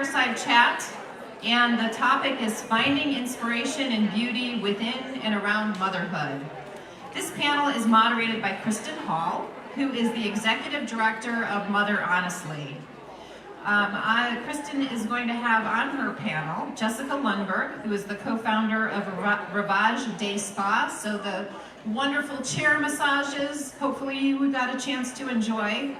fireside chat, and the topic is finding inspiration and beauty within and around motherhood. This panel is moderated by Kristen Hall, who is the Executive Director of Mother Honestly. Kristen is going to have on her panel Jessica Lundberg, who is the co-founder of Ravage Day Spa, so the wonderful chair massages, hopefully you got a chance to enjoy.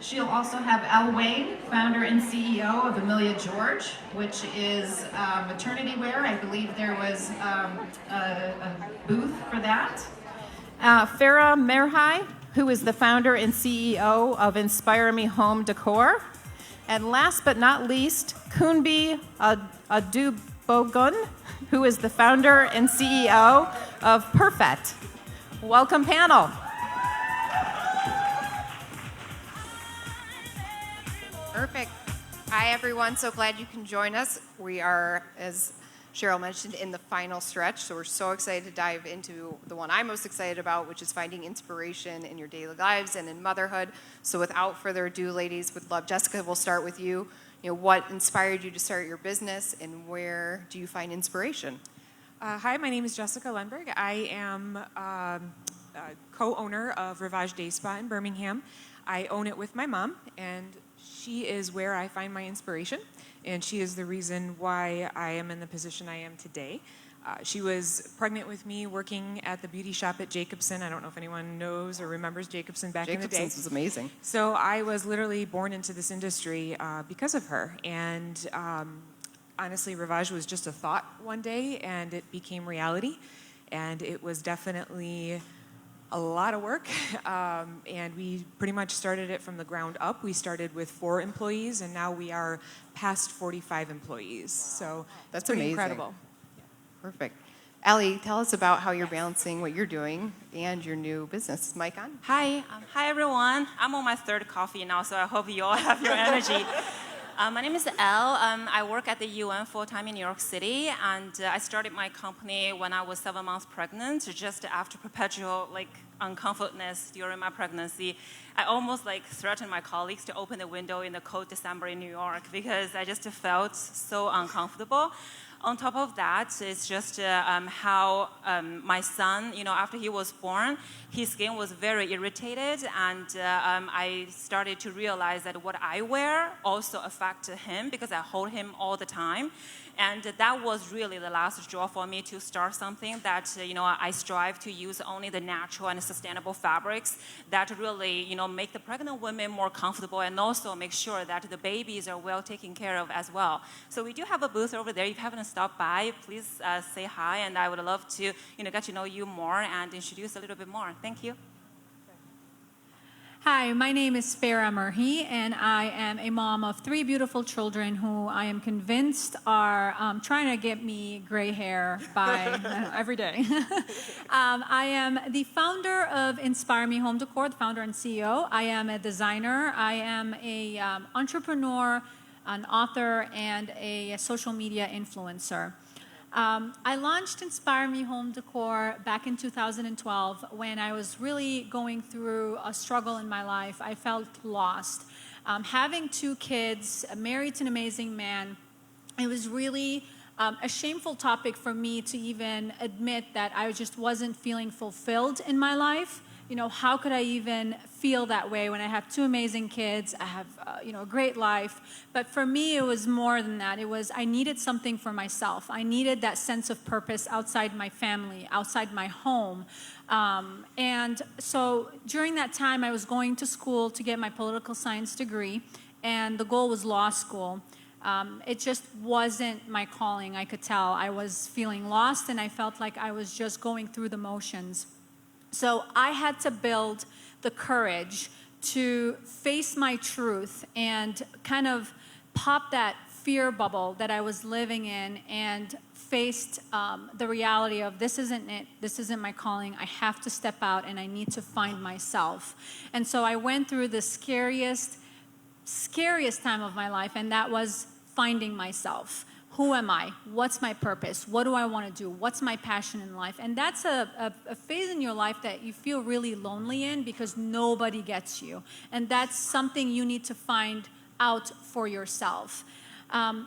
She'll also have Elle Wayne, founder and CEO of Amelia George, which is maternity wear. I believe there was a booth for that. Farrah Merhai, who is the founder and CEO of Inspire Me Home Decor. And last but not least, Kumbi Adubogun, who is the founder and CEO of Perfect. Welcome, panel. Perfect. Hi, everyone. So glad you can join us. We are, as Cheryl mentioned, in the final stretch, so we're so excited to dive into the one I'm most excited about, which is finding inspiration in your daily lives and in motherhood. So without further ado, ladies, would love, Jessica, we'll start with you. What inspired you to start your business, and where do you find inspiration? Hi, my name is Jessica Lundberg. I am co-owner of Ravage Day Spa in Birmingham. I own it with my mom, and she is where I find my inspiration, and she is the reason why I am in the position I am today. She was pregnant with me working at the beauty shop at Jacobson. I don't know if anyone knows or remembers Jacobson back in the day. Jacobson's was amazing. So I was literally born into this industry because of her, and honestly, Ravage was just a thought one day, and it became reality, and it was definitely a lot of work, and we pretty much started it from the ground up. We started with 4 employees, and now we are past 45 employees. So that's pretty amazing. Incredible. Perfect. Elle, tell us about how you're balancing what you're doing and your new business. Is mic on? Hi. Hi, everyone. I'm on my 3rd coffee now, so I hope you all have your energy. My name is Elle. I work at the UN full-time in New York City, and I started my company when I was 7 months pregnant, just after perpetual uncomfortness during my pregnancy. I almost threatened my colleagues to open the window in the cold December in New York because I just felt so uncomfortable. On top of that, it's just how my son, after he was born, his skin was very irritated, and I started to realize that what I wear also affected him because I hold him all the time. And that was really the last straw for me to start something that, I strive to use only the natural and sustainable fabrics that really, make the pregnant women more comfortable and also make sure that the babies are well taken care of as well. So we do have a booth over there. If you haven't stopped by, please say hi, and I would love to, get to know you more and introduce a little bit more. Thank you. Hi, my name is Farrah Merhai, and I am a mom of 3 beautiful children who I am convinced are trying to get me gray hair by every day. I am the founder of Inspire Me Home Decor, the founder and CEO. I am a designer. I am a entrepreneur, an author, and a social media influencer. I launched Inspire Me Home Decor back in 2012 when I was really going through a struggle in my life. I felt lost. Having 2 kids, married to an amazing man, it was really a shameful topic for me to even admit that I just wasn't feeling fulfilled in my life. How could I even feel that way when I have 2 amazing kids? I have, a great life. But for me, it was more than that. It was I needed something for myself. I needed that sense of purpose outside my family, outside my home. And so during that time, I was going to school to get my political science degree, and the goal was law school. It just wasn't my calling, I could tell. I was feeling lost, and I felt like I was just going through the motions. So I had to build the courage to face my truth and kind of pop that fear bubble that I was living in and faced the reality of this isn't it, this isn't my calling, I have to step out and I need to find myself. And so I went through the scariest time of my life, and that was finding myself. Who am I? What's my purpose? What do I want to do? What's my passion in life? And that's a phase in your life that you feel really lonely in because nobody gets you. And that's something you need to find out for yourself.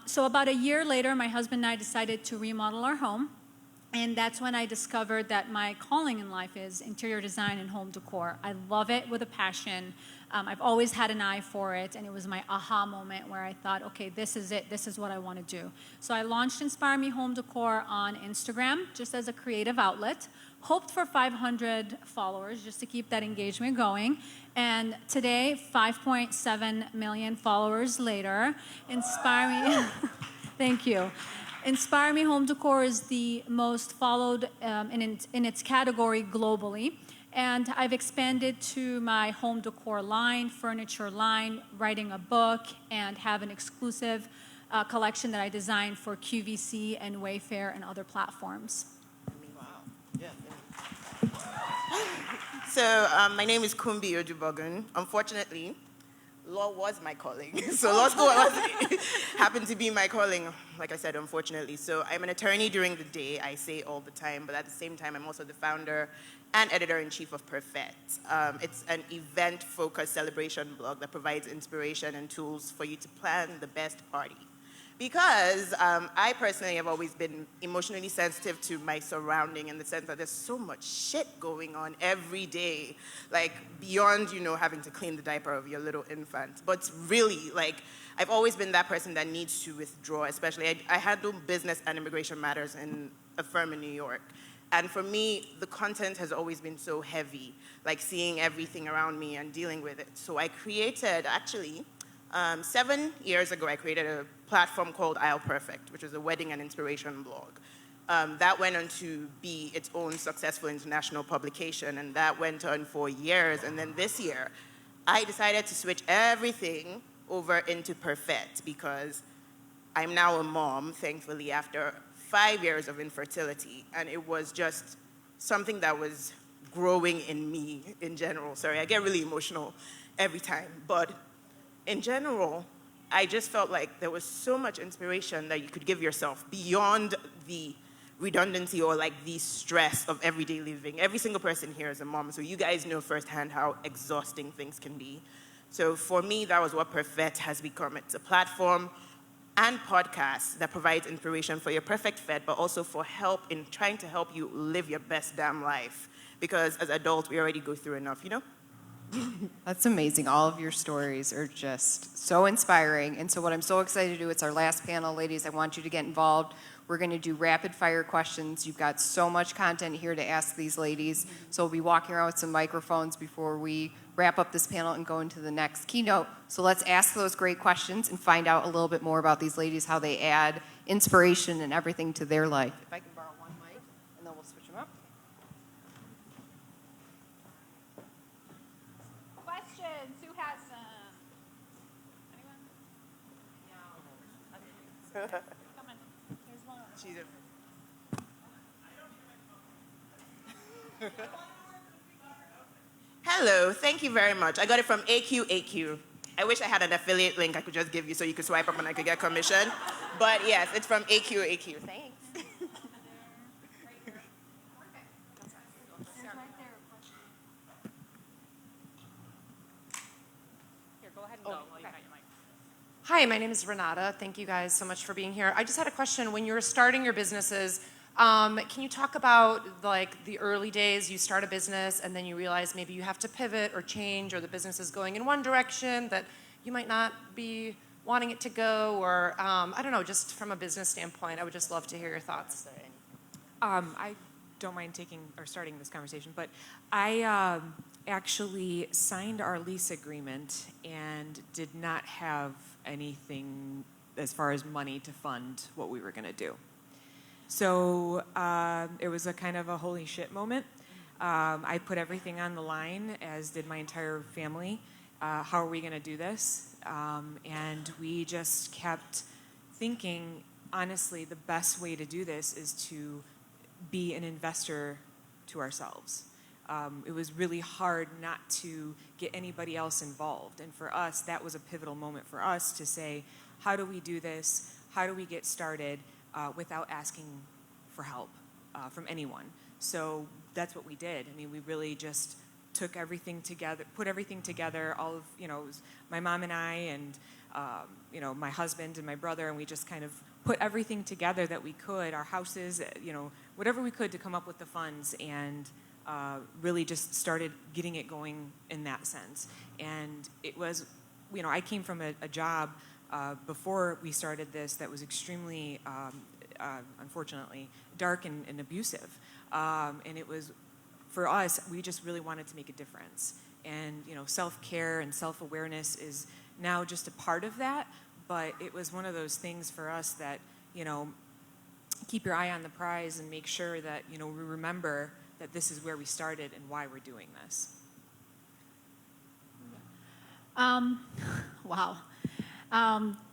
So about a year later, my husband and I decided to remodel our home. And that's when I discovered that my calling in life is interior design and home decor. I love it with a passion. I've always had an eye for it, and it was my aha moment where I thought, okay, this is it. This is what I want to do. So I launched Inspire Me Home Decor on Instagram just as a creative outlet. Hoped for 500 followers just to keep that engagement going. And today, 5.7 million followers later, Inspire Me, thank you. Inspire Me Home Decor is the most followed in its category globally. And I've expanded to my home decor line, furniture line, writing a book, and have an exclusive collection that I designed for QVC and Wayfair and other platforms. Wow. Yeah. So my name is Kumbi Ojubogun. Unfortunately, law was my calling. So law school happened to be my calling, like I said, unfortunately. So I'm an attorney during the day, I say all the time, but at the same time, I'm also the founder and editor-in-chief of Perfect. It's an event-focused celebration blog that provides inspiration and tools for you to plan the best party. Because I personally have always been emotionally sensitive to my surrounding in the sense that there's so much shit going on every day, like beyond, having to clean the diaper of your little infant. But really, I've always been that person that needs to withdraw, especially I handle business and immigration matters in a firm in New York. And for me, the content has always been so heavy, like seeing everything around me and dealing with it. So I created, 7 years ago, I created a platform called Elle Perfect, which is a wedding and inspiration blog. That went on to be its own successful international publication, and that went on for years. And then this year, I decided to switch everything over into Perfect because I'm now a mom, thankfully, after 5 years of infertility, and it was just something that was growing in me in general. Sorry, I get really emotional every time, but in general, I just felt like there was so much inspiration that you could give yourself beyond the redundancy or the stress of everyday living. Every single person here is a mom, so you guys know firsthand how exhausting things can be. So for me, that was what Perfect has become. It's a platform and podcast that provides inspiration for your perfect fit, but also for help in trying to help you live your best damn life. Because as adults, we already go through enough, That's amazing. All of your stories are just so inspiring. And so what I'm so excited to do, it's our last panel, ladies. I want you to get involved. We're going to do rapid fire questions. You've got so much content here to ask these ladies. So we'll be walking around with some microphones before we wrap up this panel and go into the next keynote. So let's ask those great questions and find out a little bit more about these ladies, how they add inspiration and everything to their life. If I can borrow one mic, and then we'll switch them up. Questions? Who has some? Anyone? No. Come on. Here's one. Hello, thank you very much. I got it from AQ. I wish I had an affiliate link I could just give you so you could swipe up and I could get commission. But yes, it's from AQ. Thanks. Hi, my name is Renata. Thank you guys so much for being here. I just had a question. When you were starting your businesses, can you talk about the early days you start a business and then you realize maybe you have to pivot or change, or the business is going in one direction that you might not be wanting it to go, or I don't know, just from a business standpoint, I would just love to hear your thoughts. I don't mind starting this conversation, but I actually signed our lease agreement and did not have anything as far as money to fund what we were going to do. So it was a kind of a holy shit moment. I put everything on the line, as did my entire family. How are we going to do this? And we just kept thinking, honestly, the best way to do this is to be an investor to ourselves. It was really hard not to get anybody else involved. And for us, that was a pivotal moment for us to say, how do we do this? How do we get started without asking for help from anyone? So that's what we did. I mean, we really just took everything together, put everything together, all of, it was my mom and I and, my husband and my brother, and we just kind of put everything together that we could, our houses, whatever we could to come up with the funds, and really just started getting it going in that sense. And it was, I came from a job before we started this that was extremely, unfortunately, dark and abusive. And it was, for us, we just really wanted to make a difference. And, self-care and self-awareness is now just a part of that, but it was one of those things for us that, keep your eye on the prize and make sure that, we remember that this is where we started and why we're doing this. Wow.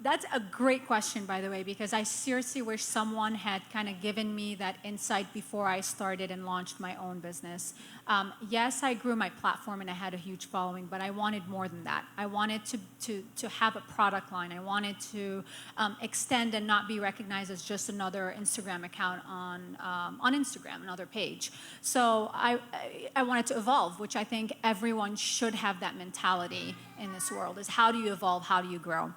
That's a great question, by the way, because I seriously wish someone had kind of given me that insight before I started and launched my own business. Yes, I grew my platform and I had a huge following, but I wanted more than that. I wanted to have a product line. I wanted to extend and not be recognized as just another Instagram account on Instagram, another page. So I wanted to evolve, which I think everyone should have that mentality in this world, is how do you evolve, how do you grow?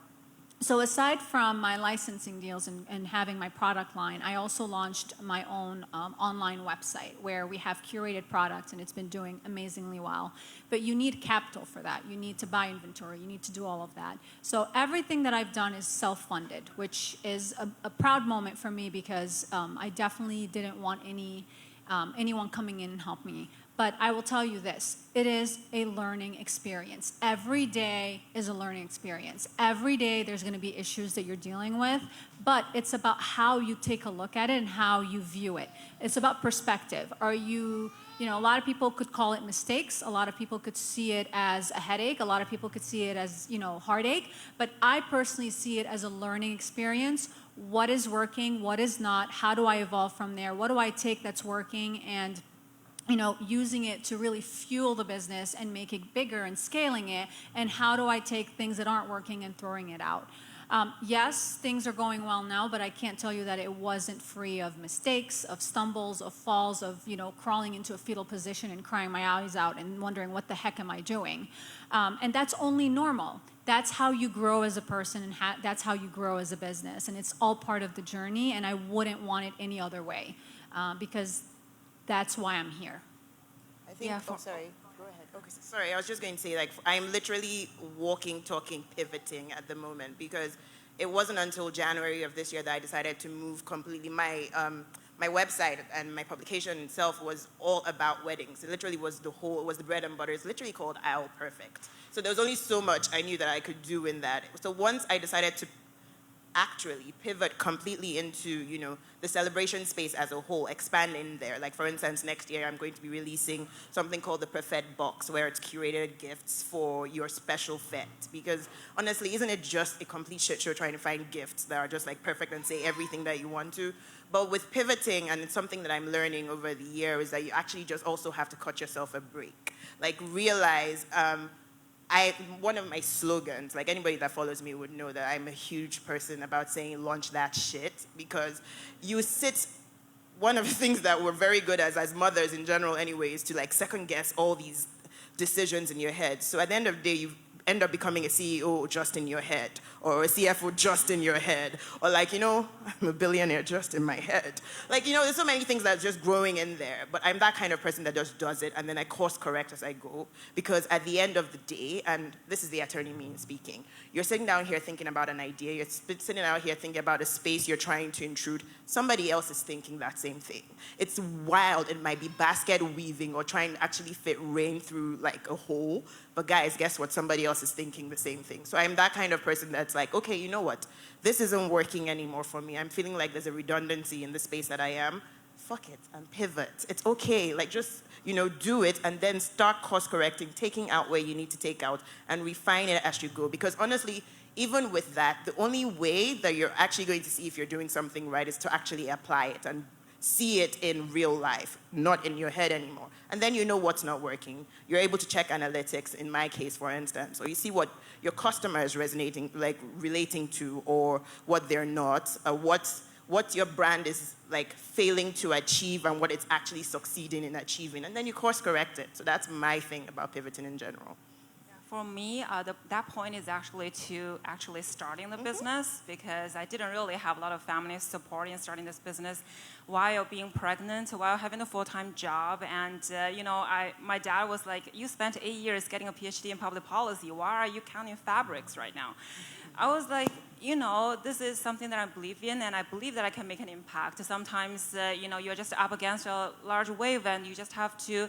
So aside from my licensing deals and having my product line, I also launched my own online website where we have curated products, and it's been doing amazingly well. But you need capital for that. You need to buy inventory. You need to do all of that. So everything that I've done is self-funded, which is a proud moment for me because I definitely didn't want anyone coming in and help me. But I will tell you this, it is a learning experience. Every day is a learning experience. Every day there's going to be issues that you're dealing with, but it's about how you take a look at it and how you view it. It's about perspective. Are you, a lot of people could call it mistakes. A lot of people could see it as a headache. A lot of people could see it as, heartache. But I personally see it as a learning experience. What is working? What is not? How do I evolve from there? What do I take that's working and using it to really fuel the business and make it bigger and scaling it, and how do I take things that aren't working and throwing it out? Yes, things are going well now, but I can't tell you that it wasn't free of mistakes, of stumbles, of falls, of crawling into a fetal position and crying my eyes out and wondering what the heck am I doing? And that's only normal. That's how you grow as a person, and that's how you grow as a business, and it's all part of the journey, and I wouldn't want it any other way because that's why I'm here. I think, sorry, go ahead. Okay, sorry, I was just going to say, I'm literally walking, talking, pivoting at the moment because it wasn't until January of this year that I decided to move completely. My website and my publication itself was all about weddings. It literally was it was the bread and butter. It's literally called Elle Perfect. So there was only so much I knew that I could do in that. So once I decided to actually pivot completely into, the celebration space as a whole, expand in there. Like, for instance, next year I'm going to be releasing something called the Perfect Box, where it's curated gifts for your special fete. Because, honestly, isn't it just a complete shit show trying to find gifts that are just, perfect and say everything that you want to? But with pivoting, and it's something that I'm learning over the year, is that you actually just also have to cut yourself a break. Realize, one of my slogans, anybody that follows me would know that I'm a huge person about saying launch that shit, because one of the things that we're very good as mothers in general anyway, is to second guess all these decisions in your head. So at the end of the day, you end up becoming a CEO just in your head, or a CFO just in your head, or I'm a billionaire just in my head. There's so many things that's just growing in there, but I'm that kind of person that just does it, and then I course correct as I go, because at the end of the day, and this is the attorney me speaking, you're sitting down here thinking about an idea, you're sitting out here thinking about a space you're trying to intrude, somebody else is thinking that same thing. It's wild. It might be basket weaving or trying to actually fit rain through a hole, but guys, guess what? Somebody else is thinking the same thing. So I'm that kind of person that's okay, you know what? This isn't working anymore for me. I'm feeling like there's a redundancy in the space that I am. Fuck it, and pivot. It's okay. Just, do it and then start course correcting, taking out where you need to take out, and refine it as you go. Because honestly, even with that, the only way that you're actually going to see if you're doing something right is to actually apply it and see it in real life, not in your head anymore. And then you know what's not working. You're able to check analytics, in my case, for instance, or you see what your customer is relating to, or what they're not, what your brand is like failing to achieve and what it's actually succeeding in achieving, and then you course correct it. So that's my thing about pivoting in general. For me, that point is actually starting the business, because I didn't really have a lot of family support in starting this business while being pregnant, while having a full-time job. And, my dad was like, you spent 8 years getting a PhD in public policy. Why are you counting fabrics right now? I was like, this is something that I believe in, and I believe that I can make an impact. Sometimes, you're just up against a large wave, and you just have to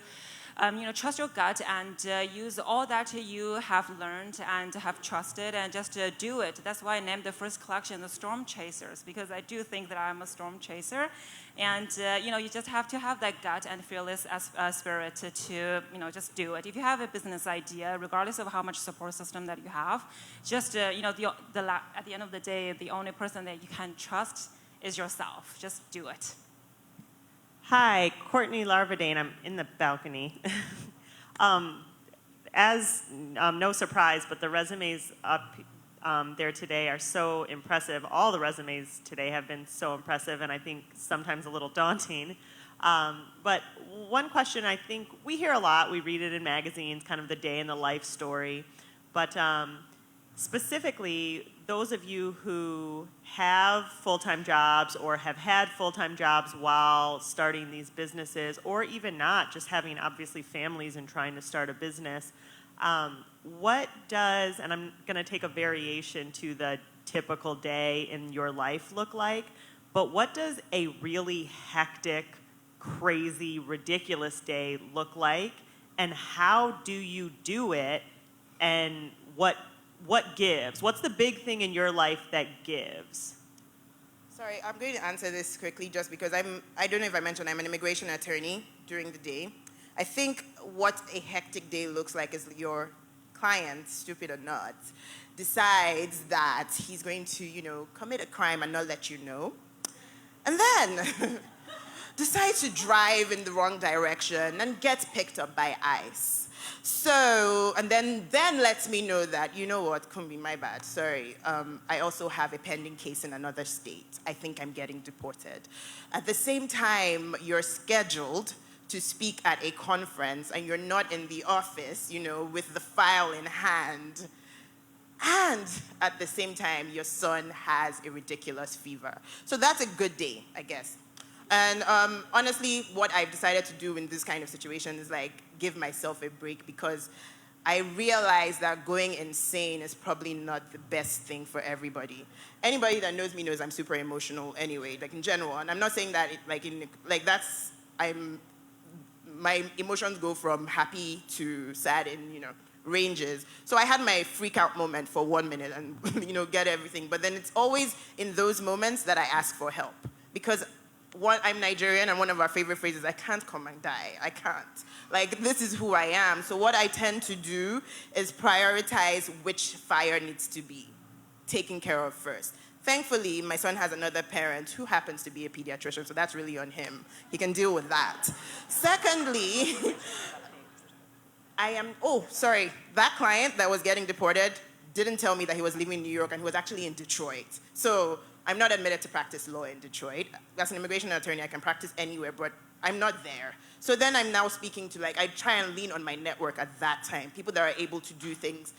trust your gut and use all that you have learned and have trusted and just do it. That's why I named the first collection the Storm Chasers, because I do think that I'm a storm chaser. And, you just have to have that gut and fearless spirit to just do it. If you have a business idea, regardless of how much support system that you have, just, at the end of the day, the only person that you can trust is yourself. Just do it. Hi, Courtney Larvadane. I'm in the balcony. No surprise, but the resumes up there today are so impressive. All the resumes today have been so impressive, and I think sometimes a little daunting. But one question I think we hear a lot, we read it in magazines, kind of the day in the life story. But specifically, those of you who have full-time jobs or have had full-time jobs while starting these businesses, or even not, just having obviously families and trying to start a business, what does, and I'm going to take a variation to the typical day in your life look like, but what does a really hectic, crazy, ridiculous day look like, and how do you do it, and what gives? What's the big thing in your life that gives? Sorry, I'm going to answer this quickly just because I don't know if I mentioned I'm an immigration attorney during the day. I think what a hectic day looks like is your client, stupid or not, decides that he's going to, commit a crime and not let you know. And then decides to drive in the wrong direction and gets picked up by ICE. So, and then lets me know that, you know what, Kumbi, my bad, sorry. I also have a pending case in another state. I think I'm getting deported. At the same time, you're scheduled to speak at a conference and you're not in the office, with the file in hand. And at the same time, your son has a ridiculous fever. So that's a good day, I guess. And honestly, what I've decided to do in this kind of situation is give myself a break, because I realize that going insane is probably not the best thing for everybody. Anybody that knows me knows I'm super emotional anyway, in general. And I'm not saying that my emotions go from happy to sad in, ranges. So I had my freak out moment for 1 minute and, get everything. But then it's always in those moments that I ask for help, because I'm Nigerian, and one of our favorite phrases, I can't come and die. I can't. This is who I am. So what I tend to do is prioritize which fire needs to be taken care of first. Thankfully, my son has another parent who happens to be a pediatrician, so that's really on him. He can deal with that. Secondly, that client that was getting deported didn't tell me that he was leaving New York, and he was actually in Detroit. So I'm not admitted to practice law in Detroit. As an immigration attorney, I can practice anywhere, but I'm not there. So then I'm now speaking to, I try and lean on my network at that time, people that are able to do things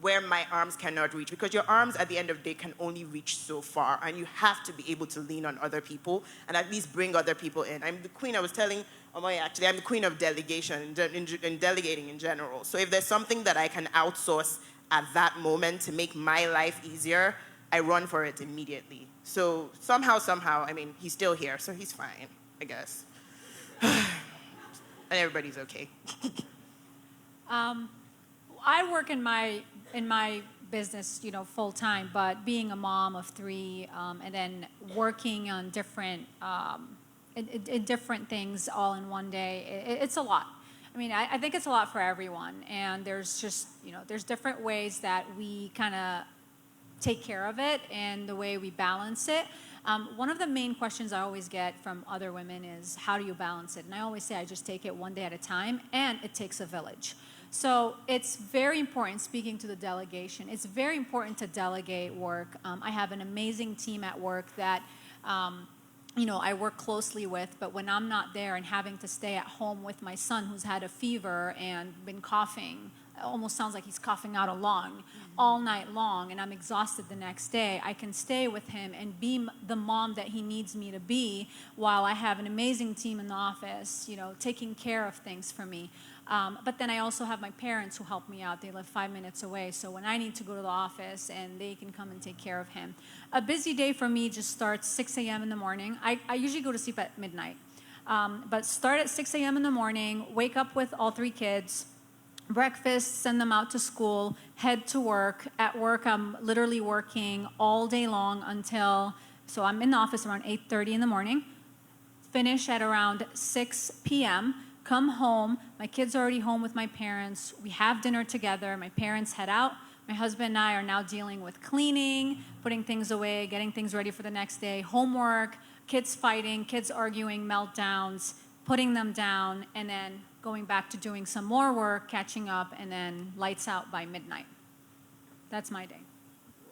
where my arms cannot reach, because your arms at the end of the day can only reach so far, and you have to be able to lean on other people and at least bring other people in. I'm the queen, I was telling Omoye, actually, I'm the queen of delegation and delegating in general. So if there's something that I can outsource at that moment to make my life easier, I run for it immediately. So somehow, he's still here, so he's fine, I guess. And everybody's okay. I work in my business, full time, but being a mom of 3, and then working on different things all in one day, it's a lot. I think it's a lot for everyone, and there's just, there's different ways that we kind of take care of it and the way we balance it. One of the main questions I always get from other women is, how do you balance it? And I always say, I just take it one day at a time, and it takes a village. So it's very important, speaking to the delegation, it's very important to delegate work. I have an amazing team at work that I work closely with, but when I'm not there and having to stay at home with my son who's had a fever and been coughing, it almost sounds like he's coughing out a lung all night long, and I'm exhausted the next day, I can stay with him and be the mom that he needs me to be while I have an amazing team in the office, taking care of things for me. But then I also have my parents who help me out. They live 5 minutes away. So when I need to go to the office, and they can come and take care of him. A busy day for me just starts 6 a.m. in the morning. I usually go to sleep at midnight. But start at 6 a.m. in the morning, wake up with all 3 kids, breakfast, send them out to school, head to work. At work, I'm literally working all day long so I'm in the office around 8:30 in the morning, finish at around 6 p.m., come home. My kids are already home with my parents. We have dinner together. My parents head out. My husband and I are now dealing with cleaning, putting things away, getting things ready for the next day, homework, kids fighting, kids arguing, meltdowns, putting them down, and then going back to doing some more work, catching up, and then lights out by midnight. That's my day.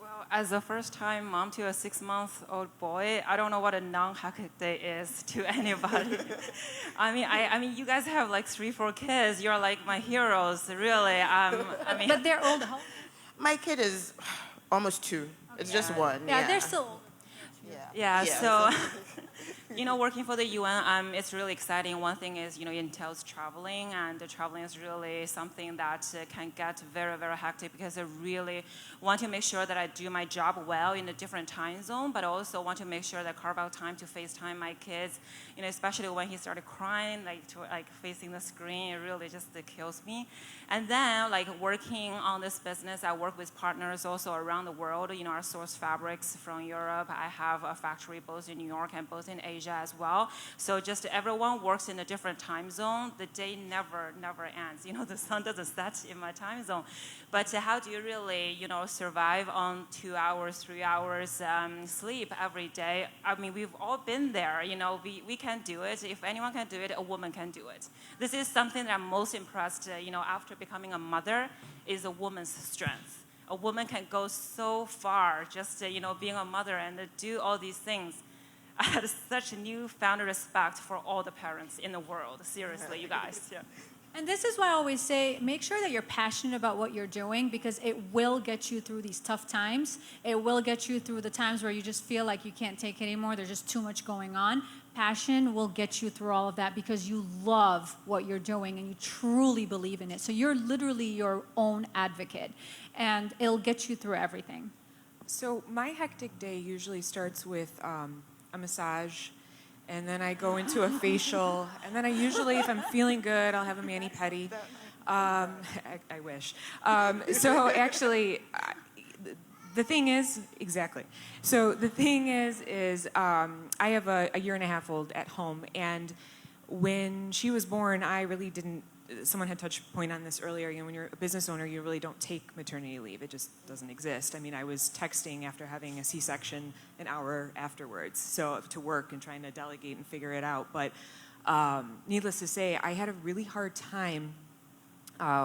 Well, as a first-time mom to a 6-month-old boy, I don't know what a non-hacker day is to anybody. I mean, you guys have like 3-4 kids. You're like my heroes, really. But they're old. My kid is almost 2. It's just 1. Yeah, they're still old. Yeah, so working for the UN, it's really exciting. One thing is, it entails traveling, and the traveling is really something that can get very, very hectic because I really want to make sure that I do my job well in a different time zone, but also want to make sure that I carve out time to FaceTime my kids, especially when he started crying, facing the screen, it really just kills me. And then, working on this business, I work with partners also around the world. I source fabrics from Europe. I have a factory both in New York and both in Asia as well. So just everyone works in a different time zone. The day never ends. The sun doesn't set in my time zone. But how do you really, survive on 2 hours, 3 hours sleep every day? I mean, we've all been there. We can do it. If anyone can do it, a woman can do it. This is something that I'm most impressed, after becoming a mother, is a woman's strength. A woman can go so far just, being a mother and do all these things. I had such a newfound respect for all the parents in the world. Seriously, you guys. Yeah. And this is why I always say, make sure that you're passionate about what you're doing, because it will get you through these tough times. It will get you through the times where you just feel like you can't take it anymore. There's just too much going on. Passion will get you through all of that because you love what you're doing and you truly believe in it. So you're literally your own advocate, and it'll get you through everything. So my hectic day usually starts with a massage, and then I go into a facial, and then I usually, if I'm feeling good, I'll have a mani-pedi. I wish. So actually, the thing is, exactly. So the thing is I have a 1.5-year-old at home, and when she was born, I really didn't. Someone had touched point on this earlier. When you're a business owner, you really don't take maternity leave. It just doesn't exist. I mean, I was texting after having a C-section an hour afterwards, so to work and trying to delegate and figure it out. But needless to say, I had a really hard time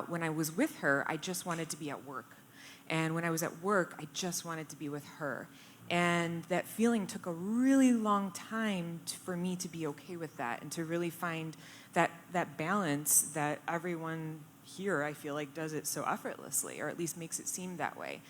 when I was with her. I just wanted to be at work, and when I was at work, I just wanted to be with her. And that feeling took a really long time for me to be okay with that and to really find that balance that everyone here, I feel like, does it so effortlessly, or at least makes it seem that way.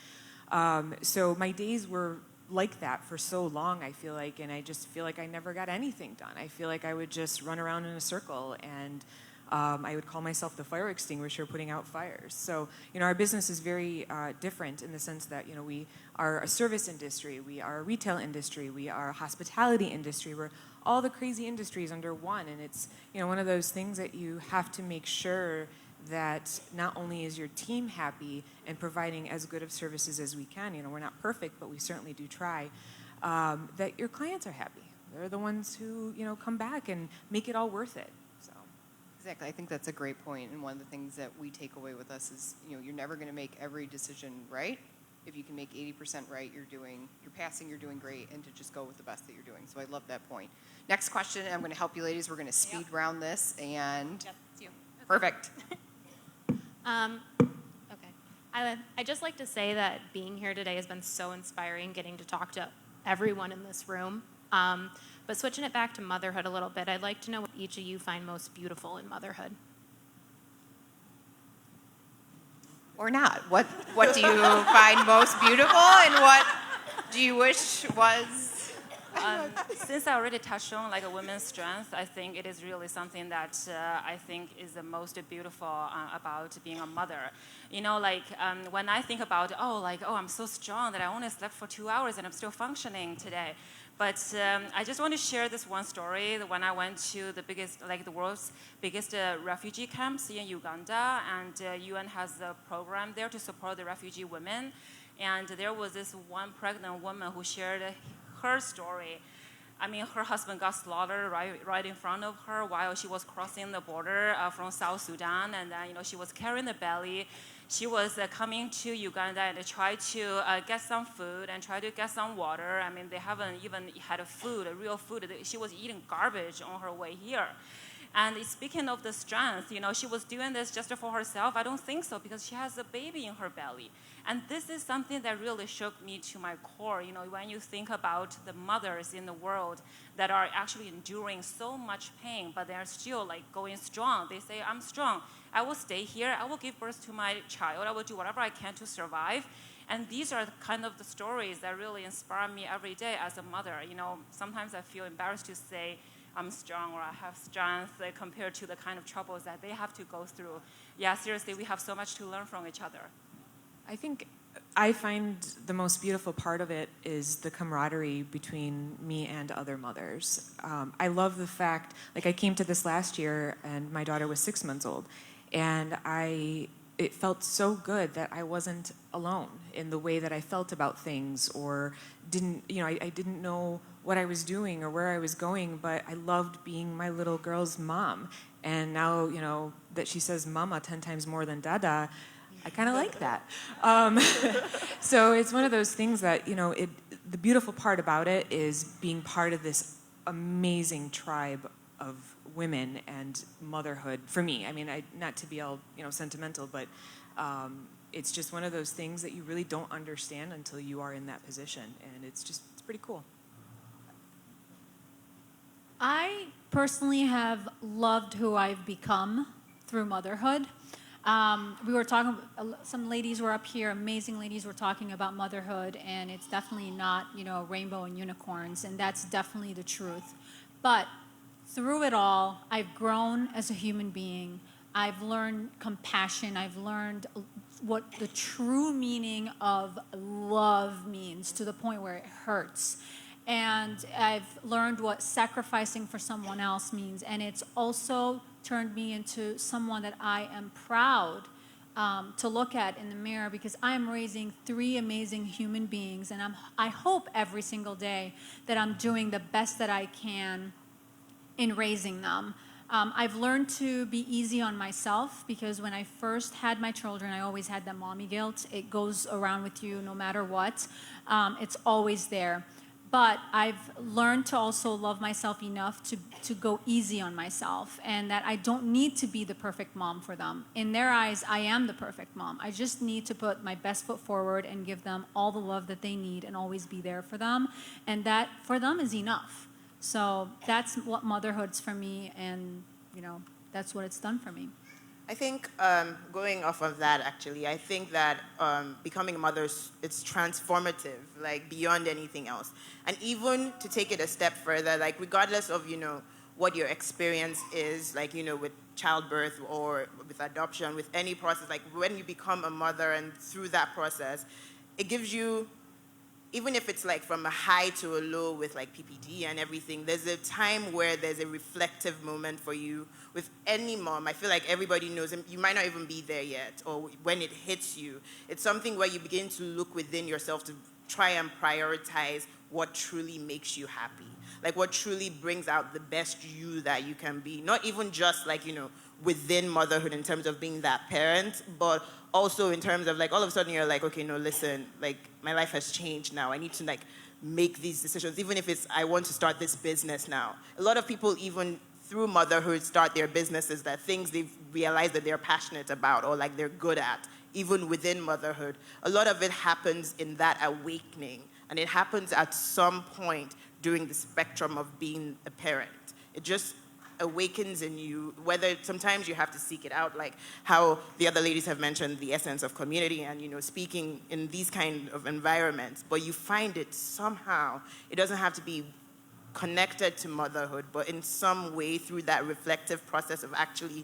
So my days were like that for so long, I feel like, and I just feel like I never got anything done. I feel like I would just run around in a circle, and I would call myself the fire extinguisher putting out fires. So, our business is very different in the sense that, we are a service industry, we are a retail industry, we are a hospitality industry, we're all the crazy industries under one. And it's, one of those things that you have to make sure that not only is your team happy and providing as good of services as we can, we're not perfect, but we certainly do try, that your clients are happy. They're the ones who, come back and make it all worth it. Exactly. I think that's a great point. And one of the things that we take away with us is, you're never going to make every decision right. If you can make 80% right, you're passing, you're doing great, and to just go with the best that you're doing. So I love that point. Next question, and I'm going to help you ladies. We're going to speed round this, and Yep, it's you. Perfect. Okay. I just like to say that being here today has been so inspiring, getting to talk to everyone in this room. But switching it back to motherhood a little bit, I'd like to know what each of you find most beautiful in motherhood. Or not. What do you find most beautiful, and what do you wish was? Since I already touched on like a woman's strength, I think it is really something that I think is the most beautiful about being a mother. You know, like when I think about, I'm so strong that I only slept for 2 hours and I'm still functioning today. But I just want to share this one story. When I went to the biggest, like the world's biggest refugee camps in Uganda, and UN has a program there to support the refugee women. And there was this one pregnant woman who shared her story. I mean, her husband got slaughtered right in front of her while she was crossing the border from South Sudan, and then she was carrying the belly. She was coming to Uganda and tried to get some food and try to get some water. I mean, they haven't even had real food. She was eating garbage on her way here. And speaking of the strength, she was doing this just for herself. I don't think so, because she has a baby in her belly. And this is something that really shook me to my core. When you think about the mothers in the world that are actually enduring so much pain, but they're still like going strong. They say, I'm strong. I will stay here. I will give birth to my child. I will do whatever I can to survive. And these are kind of the stories that really inspire me every day as a mother. Sometimes I feel embarrassed to say I'm strong or I have strength compared to the kind of troubles that they have to go through. Yeah, seriously, we have so much to learn from each other. I think I find the most beautiful part of it is the camaraderie between me and other mothers. I love the fact, like I came to this last year and my daughter was 6 months old, and it felt so good that I wasn't alone in the way that I felt about things, or I didn't know what I was doing or where I was going, but I loved being my little girl's mom. And now, that she says mama 10 times more than dada, I kind of like that. So it's one of those things that, the beautiful part about it is being part of this amazing tribe of women and motherhood for me. I mean, not to be all, sentimental, but it's just one of those things that you really don't understand until you are in that position. And it's pretty cool. I personally have loved who I've become through motherhood. We were talking, some ladies were up here, amazing ladies were talking about motherhood, and it's definitely not, rainbow and unicorns, and that's definitely the truth. But through it all, I've grown as a human being. I've learned compassion. I've learned what the true meaning of love means, to the point where it hurts. And I've learned what sacrificing for someone else means. And it's also turned me into someone that I am proud to look at in the mirror, because I am raising 3 amazing human beings. And I hope every single day that I'm doing the best that I can in raising them. I've learned to be easy on myself, because when I first had my children, I always had that mommy guilt. It goes around with you no matter what. It's always there. But I've learned to also love myself enough to go easy on myself, and that I don't need to be the perfect mom for them. In their eyes, I am the perfect mom. I just need to put my best foot forward and give them all the love that they need and always be there for them. And that, for them, is enough. So that's what motherhood's for me, and, that's what it's done for me. I think going off of that, actually, I think that becoming a mother, it's transformative, like beyond anything else. And even to take it a step further, like regardless of, what your experience is, like, with childbirth or with adoption, with any process, like when you become a mother and through that process, it gives you, even if it's like from a high to a low with like PPD and everything, there's a time where there's a reflective moment for you. With any mom, I feel like everybody knows, and you might not even be there yet, or when it hits you, it's something where you begin to look within yourself to try and prioritize what truly makes you happy. Like what truly brings out the best you that you can be. Not even just like, within motherhood in terms of being that parent, but also in terms of like, all of a sudden you're like, okay, no, listen, like my life has changed now. I need to like make these decisions, even if it's, I want to start this business now. A lot of people even through motherhood start their businesses, that things they've realized that they're passionate about or like they're good at, even within motherhood. A lot of it happens in that awakening, and it happens at some point during the spectrum of being a parent. It just awakens in you, whether sometimes you have to seek it out, like how the other ladies have mentioned the essence of community and, speaking in these kind of environments, but you find it somehow. It doesn't have to be connected to motherhood, but in some way through that reflective process of actually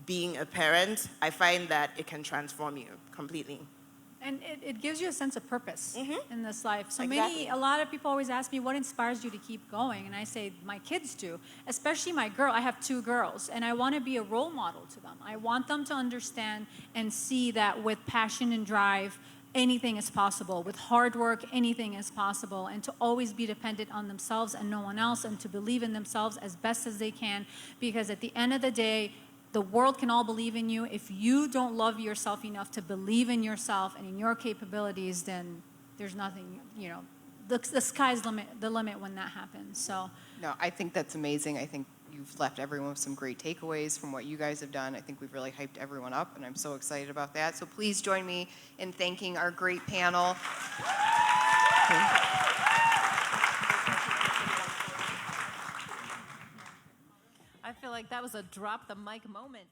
being a parent, I find that it can transform you completely. And it gives you a sense of purpose in this life. So Exactly. a lot of people always ask me, what inspires you to keep going? And I say, my kids do, especially my girl. I have 2 girls, and I want to be a role model to them. I want them to understand and see that with passion and drive, anything is possible. With hard work, anything is possible. And to always be dependent on themselves and no one else, and to believe in themselves as best as they can. Because at the end of the day, the world can all believe in you. If you don't love yourself enough to believe in yourself and in your capabilities, then there's nothing, the sky's the limit when that happens. So, No, I think that's amazing. I think you've left everyone with some great takeaways from what you guys have done. I think we've really hyped everyone up, and I'm so excited about that. So please join me in thanking our great panel. I feel like that was a drop the mic moment.